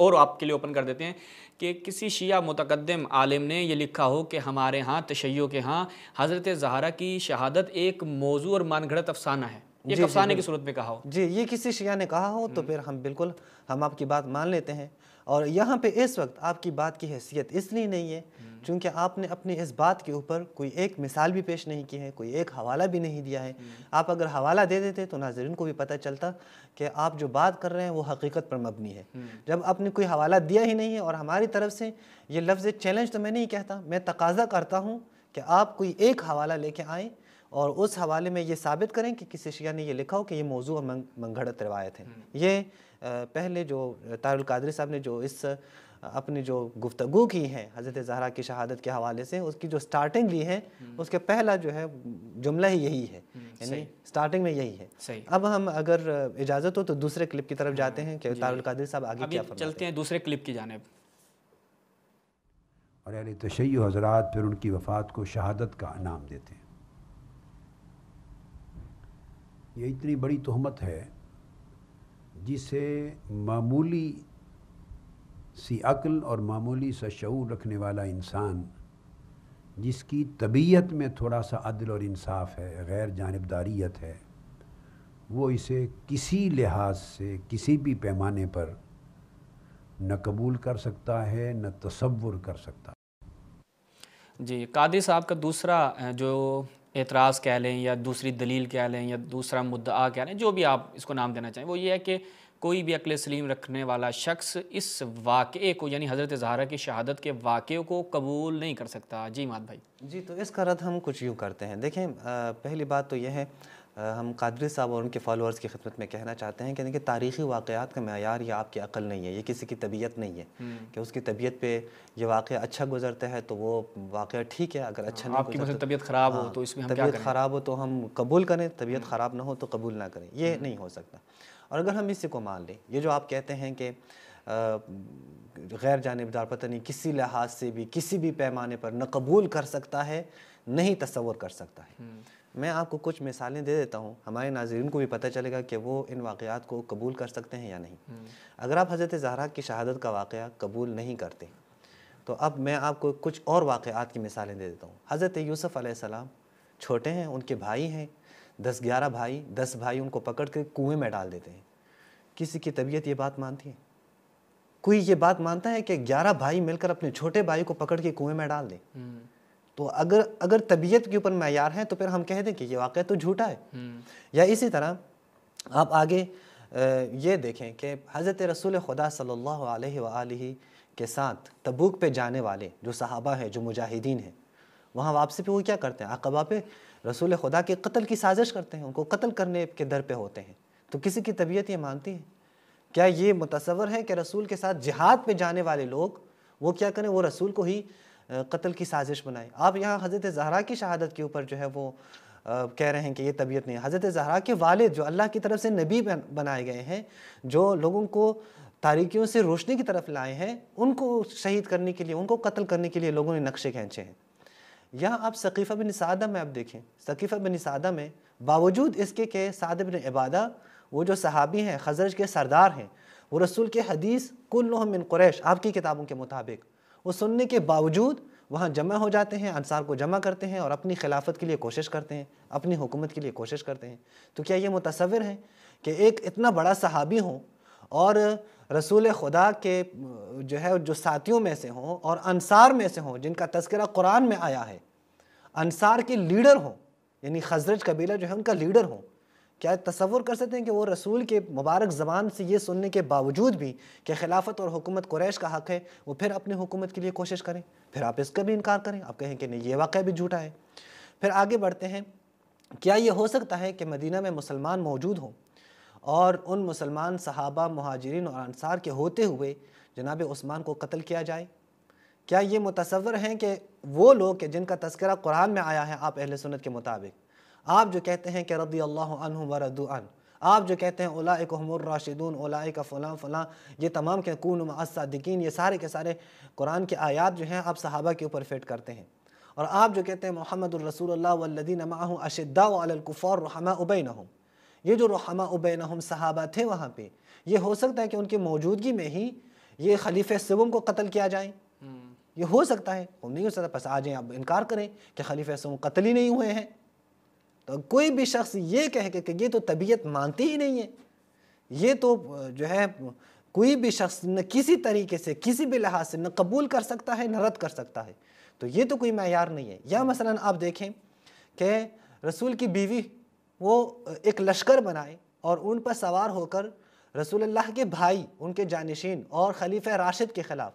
اور آپ کے لیے اوپن کر دیتے ہیں کہ کسی شیعہ متقدم عالم نے یہ لکھا ہو کہ ہمارے ہاں تشیع کے ہاں حضرت زہرا کی شہادت ایک موضوع اور من گھڑت افسانہ ہے، ایک افسانے کی صورت میں کہا ہو؟ جی، یہ کسی شیعہ نے کہا ہو تو پھر ہم آپ کی بات مان لیتے ہیں، اور یہاں پہ اس وقت آپ کی بات کی حیثیت اس لیے نہیں ہے چونکہ آپ نے اپنی اس بات کے اوپر کوئی ایک مثال بھی پیش نہیں کی ہے، کوئی ایک حوالہ بھی نہیں دیا ہے۔ آپ اگر حوالہ دے دیتے تو ناظرین کو بھی پتہ چلتا کہ آپ جو بات کر رہے ہیں وہ حقیقت پر مبنی ہے۔ جب آپ نے کوئی حوالہ دیا ہی نہیں ہے، اور ہماری طرف سے یہ لفظ چیلنج تو میں نہیں کہتا، میں تقاضا کرتا ہوں کہ آپ کوئی ایک حوالہ لے کے آئیں اور اس حوالے میں یہ ثابت کریں کہ کسی شیعہ نے یہ لکھا ہو کہ یہ موضوع منگھڑت روایت ہے۔ یہ پہلے جو طاہر القادری صاحب نے جو اس اپنی جو گفتگو کی ہے حضرت زہرا کی شہادت کے حوالے سے، اس کی جو سٹارٹنگ لی ہے اس کے پہلا جو ہے جملہ ہی یہی ہے، یعنی سٹارٹنگ میں یہی ہے۔ اب ہم اگر اجازت ہو تو دوسرے کلپ کی طرف جاتے ہیں کہ طاہر القادری صاحب آگے کیا فرماتے ہیں۔ چلتے ہیں دوسرے کلپ کی جانب۔ اور اہل تشیع حضرات پھر ان کی وفات کو شہادت کا نام دیتے ہیں۔ یہ اتنی بڑی تہمت ہے جسے معمولی سی عقل اور معمولی سا شعور رکھنے والا انسان، جس کی طبیعت میں تھوڑا سا عدل اور انصاف ہے، غیر جانبداریت ہے، وہ اسے کسی لحاظ سے کسی بھی پیمانے پر نہ قبول کر سکتا ہے نہ تصور کر سکتا۔ جی، قادری صاحب کا دوسرا جو اعتراض کہہ لیں یا دوسری دلیل کہہ لیں یا دوسرا مدعا کہہ لیں، جو بھی آپ اس کو نام دینا چاہیں، وہ یہ ہے کہ کوئی بھی عقل سلیم رکھنے والا شخص اس واقعے کو، یعنی حضرت زہرا کی شہادت کے واقعے کو قبول نہیں کر سکتا۔ جی ماد بھائی۔ جی، تو اس کا رد ہم کچھ یوں کرتے ہیں۔ دیکھیں، پہلی بات تو یہ ہے، ہم قادری صاحب اور ان کے فالورز کی خدمت میں کہنا چاہتے ہیں کہ دیکھیں، تاریخی واقعات کا معیار یہ آپ کی عقل نہیں ہے، یہ کسی کی طبیعت نہیں ہے کہ اس کی طبیعت پہ یہ واقعہ اچھا گزرتا ہے تو وہ واقعہ ٹھیک ہے، اگر اچھا نہیں آپ کی مثلا طبیعت خراب ہو تو اس میں ہم کیا کریں؟ طبیعت خراب ہو تو ہم قبول کریں، طبیعت خراب نہ ہو تو قبول نہ کریں، یہ نہیں ہو سکتا۔ اور اگر ہم اسی کو مان لیں، یہ جو آپ کہتے ہیں کہ غیر جانبدار پتہ نہیں کسی لحاظ سے بھی کسی بھی پیمانے پر نہ قبول کر سکتا ہے نہیں تصور کر سکتا ہے، میں آپ کو کچھ مثالیں دے دیتا ہوں، ہمارے ناظرین کو بھی پتہ چلے گا کہ وہ ان واقعات کو قبول کر سکتے ہیں یا نہیں۔ اگر آپ حضرت زہرا کی شہادت کا واقعہ قبول نہیں کرتے تو اب میں آپ کو کچھ اور واقعات کی مثالیں دے دیتا ہوں۔ حضرت یوسف علیہ السلام چھوٹے ہیں، ان کے بھائی ہیں 10-11 بھائی، 10 بھائی ان کو پکڑ کے کنویں میں ڈال دیتے ہیں۔ کسی کی طبیعت یہ بات مانتی ہے؟ کوئی یہ بات مانتا ہے کہ 11 بھائی مل کر اپنے چھوٹے بھائی کو پکڑ کے کنویں میں ڈال دیں؟ تو اگر طبیعت کے اوپر معیار ہیں تو پھر ہم کہہ دیں کہ یہ واقعہ تو جھوٹا ہے۔ یا اسی طرح آپ آگے یہ دیکھیں کہ حضرت رسول خدا صلی اللہ علیہ وآلہ کے ساتھ تبوک پہ جانے والے جو صحابہ ہیں، جو مجاہدین ہیں، وہاں واپسی پہ وہ کیا کرتے ہیں؟ عقبہ پہ رسول خدا کے قتل کی سازش کرتے ہیں، ان کو قتل کرنے کے در پہ ہوتے ہیں۔ تو کسی کی طبیعت یہ مانتی ہے؟ کیا یہ متصور ہے کہ رسول کے ساتھ جہاد پہ جانے والے لوگ وہ کیا کریں؟ وہ رسول کو ہی قتل کی سازش بنائیں۔ آپ یہاں حضرت زہرا کی شہادت کے اوپر جو ہے وہ کہہ رہے ہیں کہ یہ طبیعت نہیں ہے۔ حضرت زہرا کے والد جو اللہ کی طرف سے نبی بنائے گئے ہیں، جو لوگوں کو تاریکیوں سے روشنی کی طرف لائے ہیں، ان کو شہید کرنے کے لیے، ان کو قتل کرنے کے لیے لوگوں نے نقشے کھینچے ہیں۔ یہاں آپ ثقیفہ بن سعدہ میں آپ دیکھیں، ثقیفہ بن سعدہ میں باوجود اس کے کہ سعد بن عبادہ وہ جو صحابی ہیں، خزرج کے سردار ہیں، وہ رسول کے حدیث کلہم من قریش آپ کی کتابوں کے مطابق وہ سننے کے باوجود وہاں جمع ہو جاتے ہیں، انصار کو جمع کرتے ہیں اور اپنی خلافت کے لیے کوشش کرتے ہیں، اپنی حکومت کے لیے کوشش کرتے ہیں۔ تو کیا یہ متصور ہے کہ ایک اتنا بڑا صحابی ہوں اور رسول خدا کے جو ساتھیوں میں سے ہوں اور انصار میں سے ہوں جن کا تذکرہ قرآن میں آیا ہے، انصار کے لیڈر ہوں، یعنی خزرج قبیلہ جو ہے ان کا لیڈر ہوں، کیا تصور کر سکتے ہیں کہ وہ رسول کے مبارک زبان سے یہ سننے کے باوجود بھی کہ خلافت اور حکومت قریش کا حق ہے، وہ پھر اپنی حکومت کے لیے کوشش کریں؟ پھر آپ اس کا بھی انکار کریں، آپ کہیں کہ نہیں یہ واقعہ بھی جھوٹا ہے۔ پھر آگے بڑھتے ہیں، کیا یہ ہو سکتا ہے کہ مدینہ میں مسلمان موجود ہوں اور ان مسلمان صحابہ، مہاجرین اور انصار کے ہوتے ہوئے جناب عثمان کو قتل کیا جائے؟ کیا یہ متصور ہیں کہ وہ لوگ کہ جن کا تذکرہ قرآن میں آیا ہے آپ اہل سنت کے مطابق، آپ جو کہتے ہیں کہ رضی اللہ عنہم ورضوا عنہ، آپ جو کہتے ہیں اولئک ہم الراشدون، اولئک فلاں فلاں، یہ تمام کہ کونوا مع الصادقین، یہ سارے کے سارے قرآن کے آیات جو ہیں آپ صحابہ کے اوپر فٹ کرتے ہیں، اور آپ جو کہتے ہیں محمد الرسول اللہ والذین معہ اشداء علی الکفار رحماء بینہم، یہ جو رحماء بینہم صحابہ تھے وہاں پہ، یہ ہو سکتا ہے کہ ان کی موجودگی میں ہی یہ خلیفہ سوم کو قتل کیا جائیں؟ یہ ہو سکتا ہے؟ وہ نہیں ہو سکتا. بس آ جائیں اب انکار کریں کہ خلیفہ سوم قتل ہی نہیں ہوئے ہیں. تو کوئی بھی شخص یہ کہے کہ یہ تو طبیعت مانتی ہی نہیں ہے، یہ تو جو ہے کوئی بھی شخص نہ کسی طریقے سے کسی بھی لحاظ سے نہ قبول کر سکتا ہے نہ رد کر سکتا ہے، تو یہ تو کوئی معیار نہیں ہے. یا مثلا آپ دیکھیں کہ رسول کی بیوی وہ ایک لشکر بنائے اور ان پر سوار ہو کر رسول اللہ کے بھائی، ان کے جانشین اور خلیفہ راشد کے خلاف،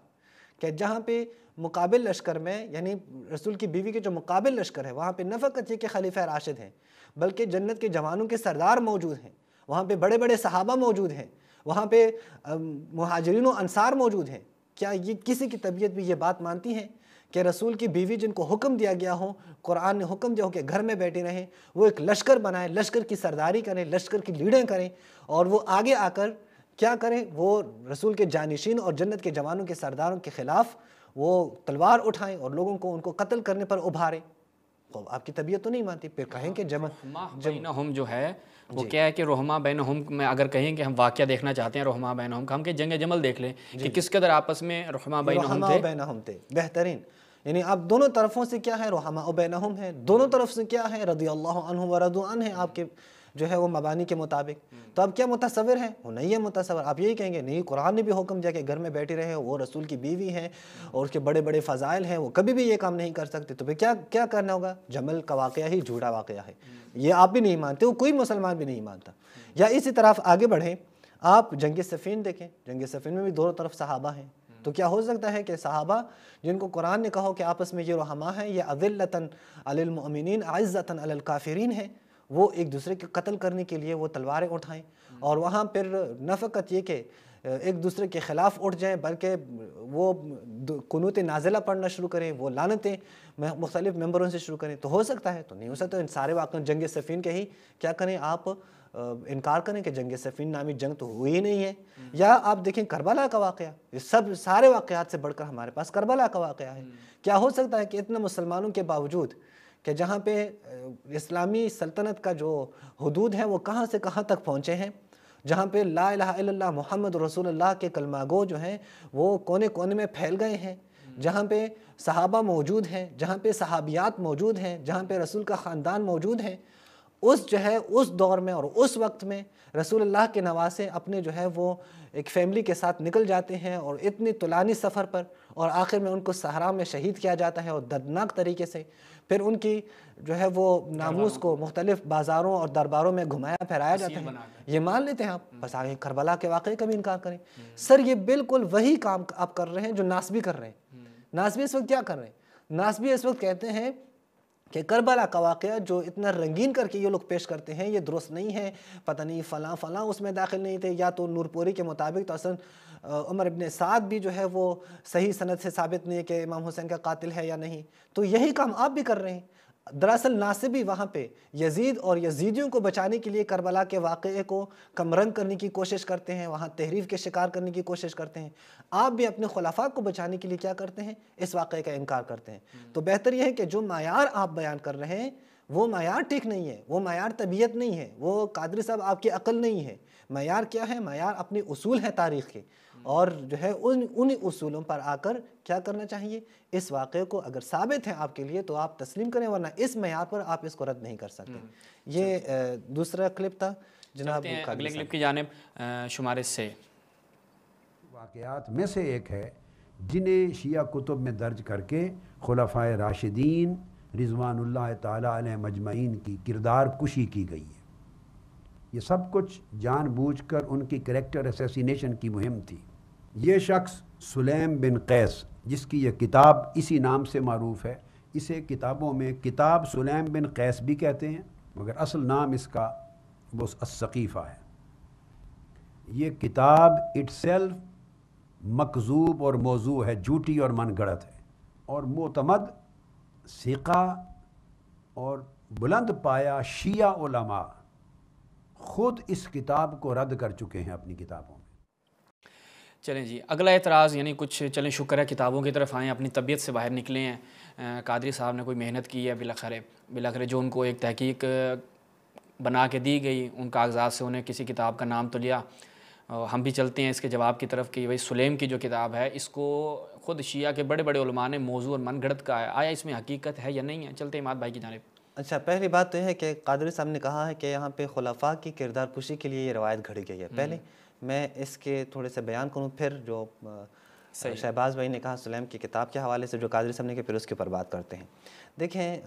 کہ جہاں پہ مقابل لشکر میں، یعنی رسول کی بیوی کے جو مقابل لشکر ہے وہاں پہ نہ فقط یہ کہ خلیفہ راشد ہیں بلکہ جنت کے جوانوں کے سردار موجود ہیں، وہاں پہ بڑے بڑے صحابہ موجود ہیں، وہاں پہ مہاجرین و انصار موجود ہیں. کیا یہ کسی کی طبیعت بھی یہ بات مانتی ہے کہ رسول کی بیوی جن کو حکم دیا گیا ہو، قرآن نے حکم دیا ہو کہ گھر میں بیٹھی رہیں، وہ ایک لشکر بنائیں، لشکر کی سرداری کریں، لشکر کی لیڈیں کریں، اور وہ آگے آ کر کیا کریں؟ وہ رسول کے جانشین اور جنت کے جوانوں کے سرداروں کے خلاف وہ تلوار اٹھائیں اور لوگوں کو ان کو قتل کرنے پر ابھاریں. تو آپ کی طبیعت تو نہیں مانتی. پھر کہیں کہ رحمہ بینہم جو ہے وہ کیا ہے کہ رحمہ بینہم میں اگر کہیں کہ ہم واقعہ دیکھنا چاہتے ہیں رحمہ بینہم کا، ہم کہ جنگ جمل دیکھ لیں کہ کس قدر آپس میں رحمہ بینہم تھے. بہترین، یعنی آپ دونوں طرفوں سے کیا ہے؟ رحمہ بینہم ہے. دونوں طرف سے کیا ہے؟ رضی اللہ عنہ ورضوا عنہ ہے آپ کے جو ہے وہ مبانی کے مطابق. تو اب کیا متصور ہے؟ وہ نہیں ہے متصور. آپ یہی کہیں گے نہیں، قرآن نے بھی حکم دیا کہ گھر میں بیٹھی رہے، وہ رسول کی بیوی ہیں اور اس کے بڑے بڑے فضائل ہیں، وہ کبھی بھی یہ کام نہیں کر سکتے. تو پھر کیا کرنا ہوگا؟ جمل کا واقعہ ہی جھوٹا واقعہ ہے. یہ آپ بھی نہیں مانتے، وہ کوئی مسلمان بھی نہیں مانتا. یا اسی طرف آگے بڑھیں، آپ جنگ صفین دیکھیں. جنگ صفین میں بھی دونوں طرف صحابہ ہیں. تو کیا ہو سکتا ہے کہ صحابہ جن کو قرآن نے کہا کہ آپس میں یہ رحماء ہیں، یہ اذلۃ علی المؤمنین اعزۃ علی الکافرین ہیں، وہ ایک دوسرے کے قتل کرنے کے لیے وہ تلواریں اٹھائیں اور وہاں پھر نہ فقط یہ کہ ایک دوسرے کے خلاف اٹھ جائیں بلکہ وہ قنوت نازلہ پڑھنا شروع کریں، وہ لعنتیں مختلف ممبروں سے شروع کریں. تو ہو سکتا ہے؟ تو نہیں ہو سکتا. ان سارے واقعوں جنگ صفین کے ہی کیا کریں؟ آپ انکار کریں کہ جنگ صفین نامی جنگ تو ہوئی ہی نہیں ہے. یا آپ دیکھیں کربلا کا واقعہ، یہ سب سارے واقعات سے بڑھ کر ہمارے پاس کربلا کا واقعہ ہے. کیا ہو سکتا ہے کہ اتنے مسلمانوں کے باوجود کہ جہاں پہ اسلامی سلطنت کا جو حدود ہے وہ کہاں سے کہاں تک پہنچے ہیں، جہاں پہ لا الہ الا اللہ محمد رسول اللہ کے کلمہ گو جو ہیں وہ کونے کونے میں پھیل گئے ہیں، جہاں پہ صحابہ موجود ہیں، جہاں پہ صحابیات موجود ہیں، جہاں پہ رسول کا خاندان موجود ہے، اس جو ہے اس دور میں اور اس وقت میں رسول اللہ کے نواسے اپنے جو ہے وہ ایک فیملی کے ساتھ نکل جاتے ہیں اور اتنی طولانی سفر پر، اور آخر میں ان کو صحرا میں شہید کیا جاتا ہے اور دردناک طریقے سے. پھر ان کی جو ہے وہ ناموس کو مختلف بازاروں اور درباروں میں گھمایا پھرایا جاتا ہے. یہ مان لیتے ہیں آپ. بس آگے کربلا کے واقعے کا بھی انکار کریں. سر یہ بالکل وہی کام آپ کر رہے ہیں جو ناسبی کر رہے ہیں. ناسبی اس وقت کیا کر رہے ہیں؟ ناسبی اس وقت کہتے ہیں کہ کربلا کا واقعہ جو اتنا رنگین کر کے یہ لوگ پیش کرتے ہیں یہ درست نہیں ہے، پتہ نہیں فلاں فلاں اس میں داخل نہیں تھے، یا تو نور پوری کے مطابق تو اصلا عمر ابن سعد بھی جو ہے وہ صحیح سند سے ثابت نہیں ہے کہ امام حسین کا قاتل ہے یا نہیں. تو یہی کام آپ بھی کر رہے ہیں. دراصل ناصبی وہاں پہ یزید اور یزیدیوں کو بچانے کے لیے کربلا کے واقعے کو کم رنگ کرنے کی کوشش کرتے ہیں، وہاں تحریف کے شکار کرنے کی کوشش کرتے ہیں. آپ بھی اپنے خلفاء کو بچانے کے لیے کیا کرتے ہیں؟ اس واقعے کا انکار کرتے ہیں. تو بہتر یہ ہے کہ جو معیار آپ بیان کر رہے ہیں وہ معیار ٹھیک نہیں ہے، وہ معیار طبیعت نہیں ہے، وہ قادری صاحب آپ کی عقل نہیں ہے. معیار کیا ہے؟ معیار اپنے اصول ہے تاریخ کے، اور جو ہے انہی اصولوں پر آ کر کیا کرنا چاہیے؟ اس واقعے کو اگر ثابت ہے آپ کے لیے تو آپ تسلیم کریں، ورنہ اس معیار پر آپ اس کو رد نہیں کر سکتے. یہ دوسرا کلپ تھا جناب. اگلے کلپ کی جانب شمارے سے واقعات میں سے ایک ہے جنہیں شیعہ کتب میں درج کر کے خلفائے راشدین رضوان اللہ تعالیٰ علیہ مجمعین کی کردار کشی کی گئی ہے. یہ سب کچھ جان بوجھ کر ان کی کریکٹر اسیسینیشن کی مہم تھی. یہ شخص سلیم بن قیس، جس کی یہ کتاب اسی نام سے معروف ہے، اسے کتابوں میں کتاب سلیم بن قیس بھی کہتے ہیں، مگر اصل نام اس کا وہ السقیفہ ہے. یہ کتاب اٹ سیلف مکذوب اور موضوع ہے، جھوٹی اور من گڑت ہے، اور معتمد ثقہ اور بلند پایا شیعہ علماء خود اس کتاب کو رد کر چکے ہیں اپنی کتابوں میں. چلیں جی، اگلا اعتراض یعنی کچھ چلیں شکر ہے کتابوں کی طرف آئیں، اپنی طبیعت سے باہر نکلے ہیں. قادری صاحب نے کوئی محنت کی ہے بلاخر جو ان کو ایک تحقیق بنا کے دی گئی، ان کاغذات سے انہیں کسی کتاب کا نام تو لیا. ہم بھی چلتے ہیں اس کے جواب کی طرف کہ بھائی سلیم کی جو کتاب ہے اس کو خود شیعہ کے بڑے بڑے علماء نے موضوع اور من گھڑت کا ہے، آیا اس میں حقیقت ہے یا نہیں ہے؟ چلتے ہیں عماد بھائی کی جانب۔ اچھا، پہلی بات تو یہ ہے کہ قادری صاحب نے کہا ہے کہ یہاں پہ خلفاء کی کردار کشی کے لیے یہ روایت گھڑی گئی ہے۔ پہلے میں اس کے تھوڑے سے بیان کروں، پھر جو شہباز بھائی نے کہا سلیم کی کتاب کے حوالے سے جو قادری صاحب نے کہ پھر اس کے اوپر بات کرتے ہیں۔ دیکھیں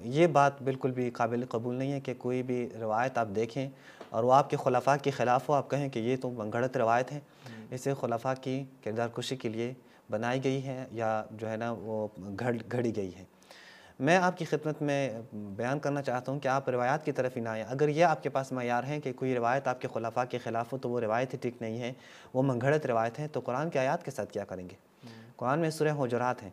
یہ بات بالکل بھی قابل قبول نہیں ہے کہ کوئی بھی روایت آپ دیکھیں اور وہ آپ کے خلفاء کے خلاف ہو، آپ کہیں کہ یہ تو منگھڑت روایت ہے، اسے خلفاء کی کردار کشی کے لیے بنائی گئی ہے یا جو ہے نا وہ گھڑی گئی ہے۔ میں آپ کی خدمت میں بیان کرنا چاہتا ہوں کہ آپ روایات کی طرف ہی نہ آئیں۔ اگر یہ آپ کے پاس معیار ہیں کہ کوئی روایت آپ کے خلفاء کے خلاف ہو تو وہ روایت ہی ٹھیک نہیں ہے، وہ منگھڑت روایت ہے، تو قرآن کی آیات کے ساتھ کیا کریں گے؟ قرآن میں سورہ حجرات ہیں،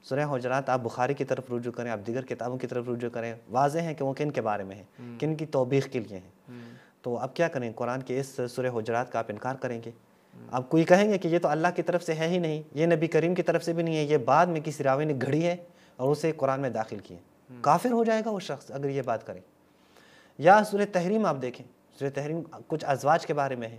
سورہ حجرات آپ بخاری کی طرف رجوع کریں، آپ دیگر کتابوں کی طرف رجوع کریں، واضح ہے کہ وہ کن کے بارے میں ہیں، کن کی توبیخ کے لیے ہیں۔ تو اب کیا کریں؟ قرآن کے اس سورہ حجرات کا آپ انکار کریں گے؟ آپ کوئی کہیں گے کہ یہ تو اللہ کی طرف سے ہے ہی نہیں، یہ نبی کریم کی طرف سے بھی نہیں ہے، یہ بعد میں کسی راوی نے گھڑی ہے اور اسے قرآن میں داخل کی ہے۔ کافر ہو جائے گا وہ شخص اگر یہ بات کرے۔ یا سورہ تحریم آپ دیکھیں، سورہ تحریم کچھ ازواج کے بارے میں ہے،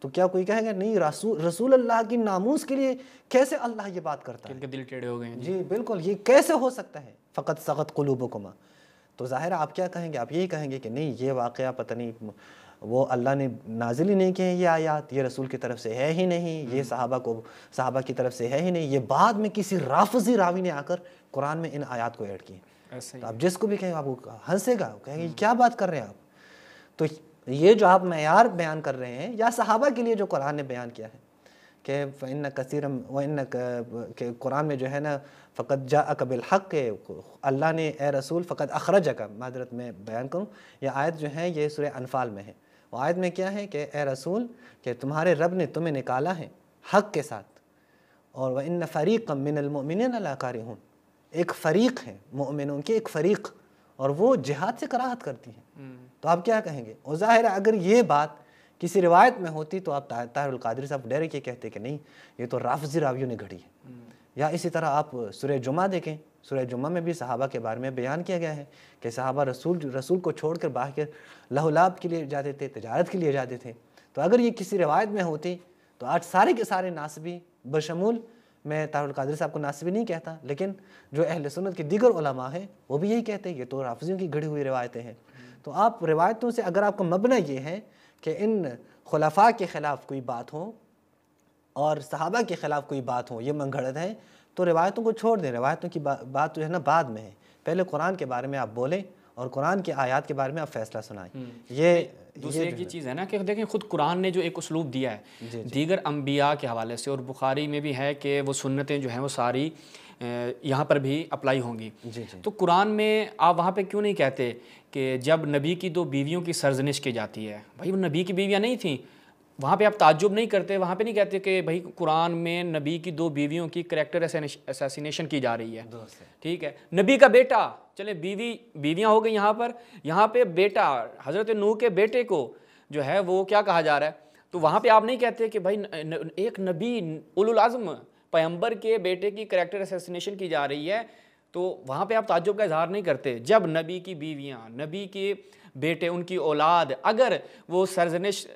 تو کیا کوئی کہے گا نہیں رسول اللہ کی ناموس کے لیے کیسے اللہ یہ بات کرتا ہے؟ ان کے دل ٹیڑھے ہو گئے ہیں۔ جی بالکل، یہ کیسے ہو سکتا ہے؟ فقط سغت قلوبکما۔ تو ظاہر آپ کیا کہیں گے؟ آپ یہی کہیں گے کہ نہیں یہ واقعہ پتہ نہیں وہ اللہ نے نازل ہی نہیں کیے، یہ آیات یہ رسول کی طرف سے ہے ہی نہیں، یہ صحابہ کی طرف سے ہے ہی نہیں، یہ بعد میں کسی رافضی راوی نے آ کر قرآن میں ان آیات کو ایڈ کیے۔ تو آپ جس کو بھی کہیں آپ وہ ہنسے گا، کہیں گے کیا بات کر رہے ہیں آپ؟ تو یہ جو آپ معیار بیان کر رہے ہیں یا صحابہ کے لیے جو قرآن نے بیان کیا ہے کہ فَإِنَّ كَثِيرًا وَإِنَّ کہ قرآن میں جو ہے نا فقط جاءک بالحق، اللہ نے اے رسول فقط اخرجک، معذرت میں بیان کروں، یہ آیت جو ہے یہ سورہ انفال میں ہے۔ وہ آیت میں کیا ہے کہ اے رسول کہ تمہارے رب نے تمہیں نکالا ہے حق کے ساتھ، اور وَإِنَّ فَرِيقًا مِّنَ الْمُؤْمِنِينَ لَكَارِهُونَ، ایک فریق ہے مومنوں کی، ایک فریق، اور وہ جہاد سے کراہت کرتی ہیں۔ تو آپ کیا کہیں گے؟ اور ظاہر ہے اگر یہ بات کسی روایت میں ہوتی تو آپ طاہر القادری صاحب ڈائریکٹ یہ کہتے کہ نہیں یہ تو رافضی راویوں نے گھڑی ہے۔ یا اسی طرح آپ سورہ جمعہ دیکھیں، سورہ جمعہ میں بھی صحابہ کے بارے میں بیان کیا گیا ہے کہ صحابہ رسول کو چھوڑ کر باہر لہو لعب کے لیے جاتے تھے، تجارت کے لیے جاتے تھے۔ تو اگر یہ کسی روایت میں ہوتی تو آج سارے کے سارے ناسبی، بشمول میں طاہر القادری صاحب کو ناسبی نہیں کہتا، لیکن جو اہل سنت کے دیگر علماء ہیں وہ بھی یہی کہتے ہیں یہ تو رافضیوں کی گھڑی ہوئی روایتیں ہیں۔ تو آپ روایتوں سے اگر آپ کا مبنی یہ ہے کہ ان خلفاء کے خلاف کوئی بات ہو اور صحابہ کے خلاف کوئی بات ہو، یہ منگھڑت ہے، تو روایتوں کو چھوڑ دیں۔ روایتوں کی بات جو ہے نا بعد میں ہے، پہلے قرآن کے بارے میں آپ بولیں اور قرآن کی آیات کے بارے میں آپ فیصلہ سنائیں۔ یہ دوسری ایک یہ چیز ہے نا کہ دیکھیں خود قرآن نے جو ایک اسلوب دیا ہے دیگر انبیاء کے حوالے سے، اور بخاری میں بھی ہے کہ وہ سنتیں جو ہیں وہ ساری یہاں پر بھی اپلائی ہوں گی۔ تو قرآن میں آپ وہاں پہ کیوں نہیں کہتے کہ جب نبی کی 2 بیویوں کی سرزنش کی جاتی ہے، بھائی وہ نبی کی بیویاں نہیں تھیں، وہاں پہ آپ تعجب نہیں کرتے؟ وہاں پہ نہیں کہتے کہ بھائی قرآن میں نبی کی 2 بیویوں کی کریکٹر اسیسینیشن کی جا رہی ہے، ٹھیک ہے، نبی کا بیٹا، چلے بیویاں ہو گئی یہاں پہ بیٹا حضرت نوح کے بیٹے کو جو ہے وہ کیا کہا جا رہا ہے؟ تو وہاں پہ آپ نہیں کہتے کہ بھائی ایک نبی اولوالعزم پیغمبر کے بیٹے کی کریکٹر اسیسینیشن کی جا رہی ہے، تو وہاں پہ آپ تعجب کا اظہار نہیں کرتے؟ جب نبی کی بیویاں، نبی کے بیٹے، ان کی اولاد اگر وہ سرزنش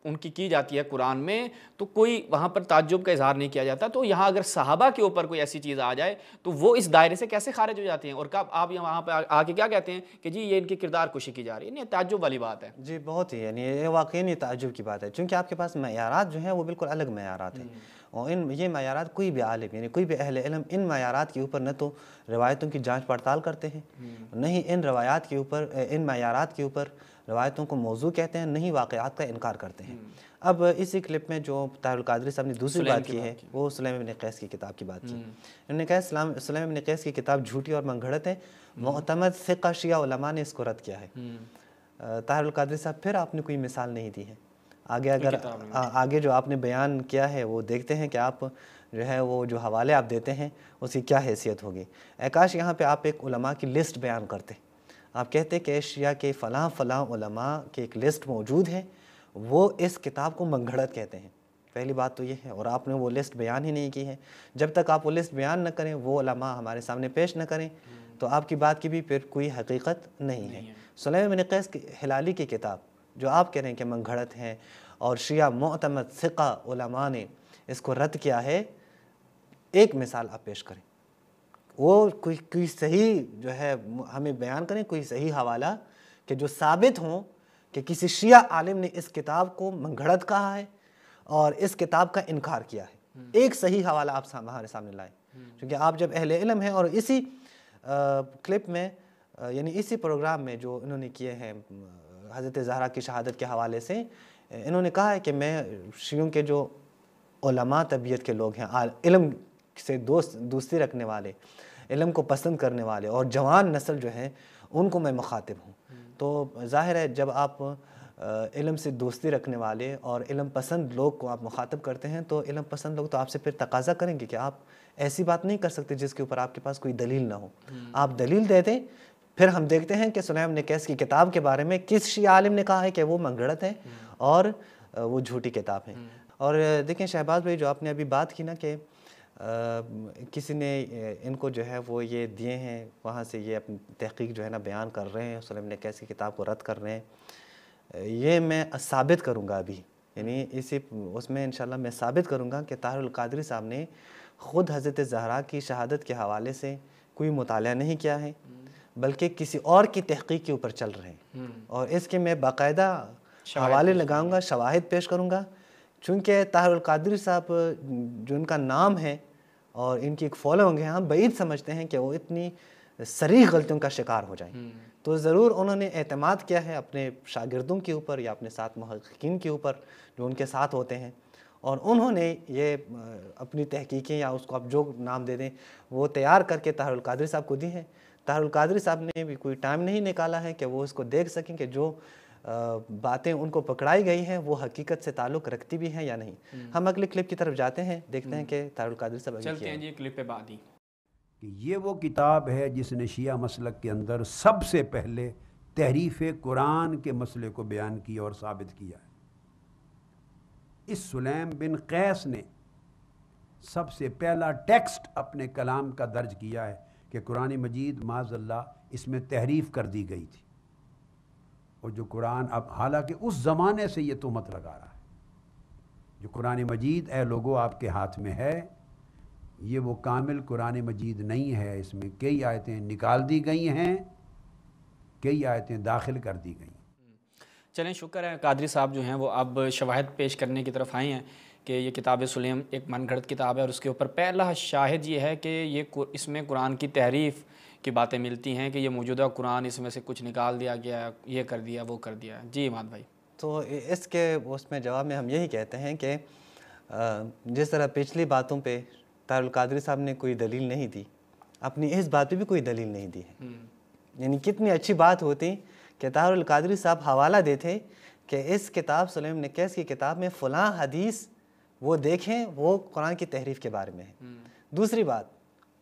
ان کی جاتی ہے قرآن میں، تو کوئی وہاں پر تعجب کا اظہار نہیں کیا جاتا۔ تو یہاں اگر صحابہ کے اوپر کوئی ایسی چیز آ جائے تو وہ اس دائرے سے کیسے خارج ہو جاتے ہیں؟ اور کب آپ وہاں پہ آ کے کیا کہتے ہیں کہ جی یہ ان کی کردار کشی کی جا رہی ہے؟ نہیں، تعجب والی بات ہے۔ جی بہت ہی، یعنی یہ واقعی نہیں تعجب کی بات ہے، چونکہ آپ کے پاس معیارات جو ہیں وہ بالکل الگ معیارات ہیں، اور یہ معیارات کوئی بھی عالم یعنی کوئی بھی اہل علم ان معیارات کے اوپر نہ تو روایتوں کی جانچ پڑتال کرتے ہیں، نہ ہی ان روایات کے اوپر، ان معیارات کے اوپر روایتوں کو موضوع کہتے ہیں، نہ ہی واقعات کا انکار کرتے ہیں۔ اب اسی کلپ میں جو طاہر القادری صاحب نے دوسری بات کی ہے وہ سلیم ابن قیس کی کتاب کی بات کی۔ انہوں نے کہا سلیم ابن قیس کی کتاب جھوٹی اور منگھڑت ہے، معتمد ثقہ شیعہ علماء نے اس کو رد کیا ہے۔ طاہر القادری صاحب پھر آپ نے کوئی مثال نہیں دی ہے آگے جو آپ نے بیان کیا ہے وہ دیکھتے ہیں کہ آپ جو ہے وہ جو حوالے آپ دیتے ہیں اس کی کیا حیثیت ہوگی۔ کاش یہاں پہ آپ ایک علماء کی لسٹ بیان کرتے، آپ کہتے کہ شیعہ کے فلاں فلاں علماء کی ایک لسٹ موجود ہے، وہ اس کتاب کو منگھڑت کہتے ہیں۔ پہلی بات تو یہ ہے، اور آپ نے وہ لسٹ بیان ہی نہیں کی ہے۔ جب تک آپ وہ لسٹ بیان نہ کریں، وہ علماء ہمارے سامنے پیش نہ کریں، تو آپ کی بات کی بھی پھر کوئی حقیقت نہیں ہے۔ سلیم ابن قیس ہلالی کی کتاب جو آپ کہہ رہے ہیں کہ منگھڑت ہے اور شیعہ معتمد ثقہ علماء نے اس کو رد کیا ہے، ایک مثال آپ پیش کریں، وہ کوئی صحیح جو ہے ہمیں بیان کریں، کوئی صحیح حوالہ کہ جو ثابت ہوں کہ کسی شیعہ عالم نے اس کتاب کو منگھڑت کہا ہے اور اس کتاب کا انکار کیا ہے، ایک صحیح حوالہ آپ ہمارے سامنے لائیں. کیونکہ آپ جب اہل علم ہیں، اور اسی کلپ میں یعنی اسی پروگرام میں جو انہوں نے کیے ہیں حضرت زہرا کی شہادت کے حوالے سے، انہوں نے کہا ہے کہ میں شیعوں کے جو علماء طبیعت کے لوگ ہیں، علم سے دوستی رکھنے والے، علم کو پسند کرنے والے اور جوان نسل جو ہے ان کو میں مخاطب ہوں. تو ظاہر ہے جب آپ علم سے دوستی رکھنے والے اور علم پسند لوگ کو آپ مخاطب کرتے ہیں تو علم پسند لوگ تو آپ سے پھر تقاضا کریں گے کہ آپ ایسی بات نہیں کر سکتے جس کے اوپر آپ کے پاس کوئی دلیل نہ ہو. آپ دلیل دے دیں، پھر ہم دیکھتے ہیں کہ سلیم نکیس کی کتاب کے بارے میں کس شیعہ عالم نے کہا ہے کہ وہ منگڑت ہے اور وہ جھوٹی کتاب ہے. اور دیکھیں شہباز بھائی، جو آپ نے ابھی بات کی نا کہ کسی نے ان کو جو ہے وہ یہ دیے ہیں، وہاں سے یہ اپنی تحقیق جو ہے نا بیان کر رہے ہیں، سلیم نکیس کی کتاب کو رد کر رہے ہیں، یہ میں ثابت کروں گا ابھی، یعنی اس میں انشاءاللہ میں ثابت کروں گا کہ طاہر القادری صاحب نے خود حضرت زہرا کی شہادت کے حوالے سے کوئی مطالعہ نہیں کیا ہے، بلکہ کسی اور کی تحقیق کے اوپر چل رہے ہیں. اور اس کے میں باقاعدہ حوالے لگاؤں گا، شواہد پیش کروں گا، چونکہ طاہر القادری صاحب جو ان کا نام ہے اور ان کی ایک فالوئنگ ہے، ہم بعید سمجھتے ہیں کہ وہ اتنی صریح غلطیوں کا شکار ہو جائیں. تو ضرور انہوں نے اعتماد کیا ہے اپنے شاگردوں کے اوپر یا اپنے ساتھ محققین کے اوپر جو ان کے ساتھ ہوتے ہیں، اور انہوں نے یہ اپنی تحقیقیں یا اس کو آپ جو نام دے دیں وہ تیار کر کے طاہر القادری صاحب کو دی ہیں. طاہر القادری صاحب نے بھی کوئی ٹائم نہیں نکالا ہے کہ وہ اس کو دیکھ سکیں کہ جو باتیں ان کو پکڑائی گئی ہیں وہ حقیقت سے تعلق رکھتی بھی ہیں یا نہیں. ہم اگلے کلپ کی طرف جاتے ہیں، دیکھتے ہیں کہ طاہر القادری صاحب چلتے ہیں جی کلپ پہ بعد ہی. کہ یہ وہ کتاب ہے جس نے شیعہ مسلک کے اندر سب سے پہلے تحریف قرآن کے مسئلے کو بیان کیا اور ثابت کیا ہے. اس سلیم بن قیس نے سب سے پہلا ٹیکسٹ اپنے کلام کا درج کیا ہے کہ قرآن مجید معاذ اللہ اس میں تحریف کر دی گئی تھی، اور جو قرآن اب حالانکہ اس زمانے سے یہ تہمت لگا رہا ہے، جو قرآن مجید اے لوگو آپ کے ہاتھ میں ہے یہ وہ کامل قرآن مجید نہیں ہے، اس میں کئی آیتیں نکال دی گئی ہیں، کئی آیتیں داخل کر دی گئی. چلیں شکر ہے قادری صاحب جو ہیں وہ اب شواہد پیش کرنے کی طرف آئے ہیں کہ یہ کتاب سلیم ایک من گھڑت کتاب ہے، اور اس کے اوپر پہلا شاہد یہ ہے کہ اس میں قرآن کی تحریف کی باتیں ملتی ہیں کہ یہ موجودہ قرآن اس میں سے کچھ نکال دیا گیا، یہ کر دیا وہ کر دیا. جی عماد بھائی. تو اس میں جواب میں ہم یہی کہتے ہیں کہ جس طرح پچھلی باتوں پہ طاہر القادری صاحب نے کوئی دلیل نہیں دی، اپنی اس بات پہ بھی کوئی دلیل نہیں دی ہے. یعنی کتنی اچھی بات ہوتی کہ طاہر القادری صاحب حوالہ دیتے کہ اس کتاب سلیم نکیس کی کتاب میں فلاں حدیث وہ دیکھیں، وہ قرآن کی تحریف کے بارے میں ہے. دوسری بات،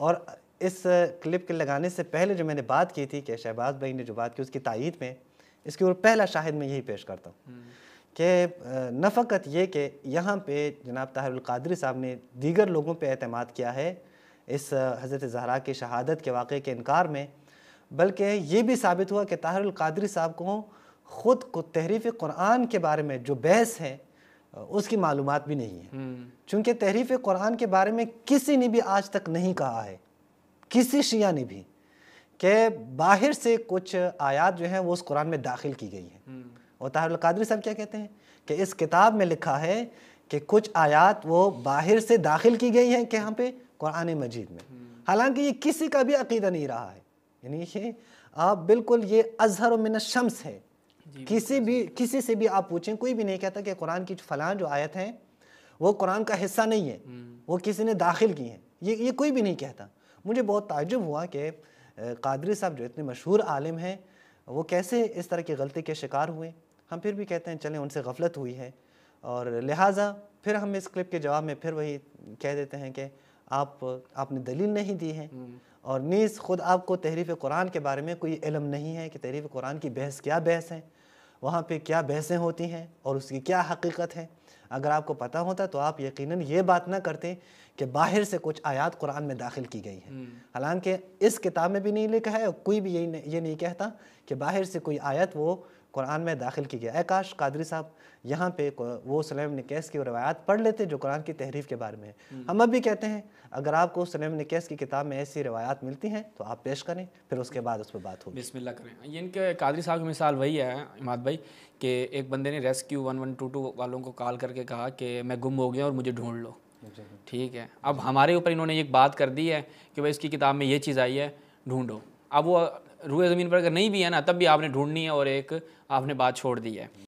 اور اس کلپ کے لگانے سے پہلے جو میں نے بات کی تھی کہ شہباز بھائی نے جو بات کی اس کی تائید میں اس کے اوپر پہلا شاہد میں یہی پیش کرتا ہوں کہ نہ فقط یہ کہ یہاں پہ جناب طاہر القادری صاحب نے دیگر لوگوں پہ اعتماد کیا ہے اس حضرت زہرا کی شہادت کے واقعے کے انکار میں، بلکہ یہ بھی ثابت ہوا کہ طاہر القادری صاحب کو خود کو تحریف قرآن کے بارے میں جو بحث ہے اس کی معلومات بھی نہیں ہے. چونکہ تحریف قرآن کے بارے میں کسی نے بھی آج تک نہیں کہا ہے، کسی شیعہ نے بھی، کہ باہر سے کچھ آیات جو ہیں وہ اس قرآن میں داخل کی گئی ہیں. اور طاہر القادری صاحب کیا کہتے ہیں کہ اس کتاب میں لکھا ہے کہ کچھ آیات وہ باہر سے داخل کی گئی ہیں کہ یہاں پہ قرآن مجید میں، حالانکہ یہ کسی کا بھی عقیدہ نہیں رہا ہے. یعنی یہ آپ بالکل یہ اظہر من الشمس ہے. کسی سے بھی آپ پوچھیں، کوئی بھی نہیں کہتا کہ قرآن کی فلاں جو آیت ہیں وہ قرآن کا حصہ نہیں ہے، وہ کسی نے داخل کی ہیں، یہ کوئی بھی نہیں کہتا. مجھے بہت تعجب ہوا کہ قادری صاحب جو اتنے مشہور عالم ہیں وہ کیسے اس طرح کی غلطی کے شکار ہوئے. ہم پھر بھی کہتے ہیں چلیں ان سے غفلت ہوئی ہے، اور لہٰذا پھر ہم اس کلپ کے جواب میں پھر وہی کہہ دیتے ہیں کہ آپ نے دلیل نہیں دی ہے، اور نیز خود آپ کو تحریف قرآن کے بارے میں کوئی علم نہیں ہے کہ تحریف قرآن کی بحث کیا بحث ہے، وہاں پہ کیا بحثیں ہوتی ہیں اور اس کی کیا حقیقت ہے. اگر آپ کو پتہ ہوتا تو آپ یقیناً یہ بات نہ کرتے کہ باہر سے کچھ آیات قرآن میں داخل کی گئی ہیں. حالانکہ اس کتاب میں بھی نہیں لکھا ہے، کوئی بھی یہ نہیں کہتا کہ باہر سے کوئی آیت وہ قرآن میں داخل کی گیا۔ اے کاش قادری صاحب یہاں پہ وہ سلیم بن قیس کی روایات پڑھ لیتے جو قرآن کی تحریف کے بارے میں ہے۔ ہم اب بھی کہتے ہیں اگر آپ کو سلیم بن قیس کی کتاب میں ایسی روایات ملتی ہیں تو آپ پیش کریں، پھر اس کے بعد اس پہ بات ہوگی۔ بسم اللہ کریں۔ یہ ان کے قادری صاحب کی مثال وہی ہے عماد بھائی کہ ایک بندے نے ریسکیو 1122 والوں کو کال کر کے کہا کہ میں گم ہو گیا اور مجھے ڈھونڈ لو، ٹھیک ہے۔ اب ہمارے اوپر انہوں نے ایک بات کر دی ہے کہ بھائی اس کی کتاب میں یہ چیز آئی ہے، ڈھونڈو۔ اب وہ روئے زمین پر اگر نہیں بھی ہے نا تب بھی آپ نے ڈھونڈنی ہے اور ایک آپ نے بات چھوڑ دی ہے۔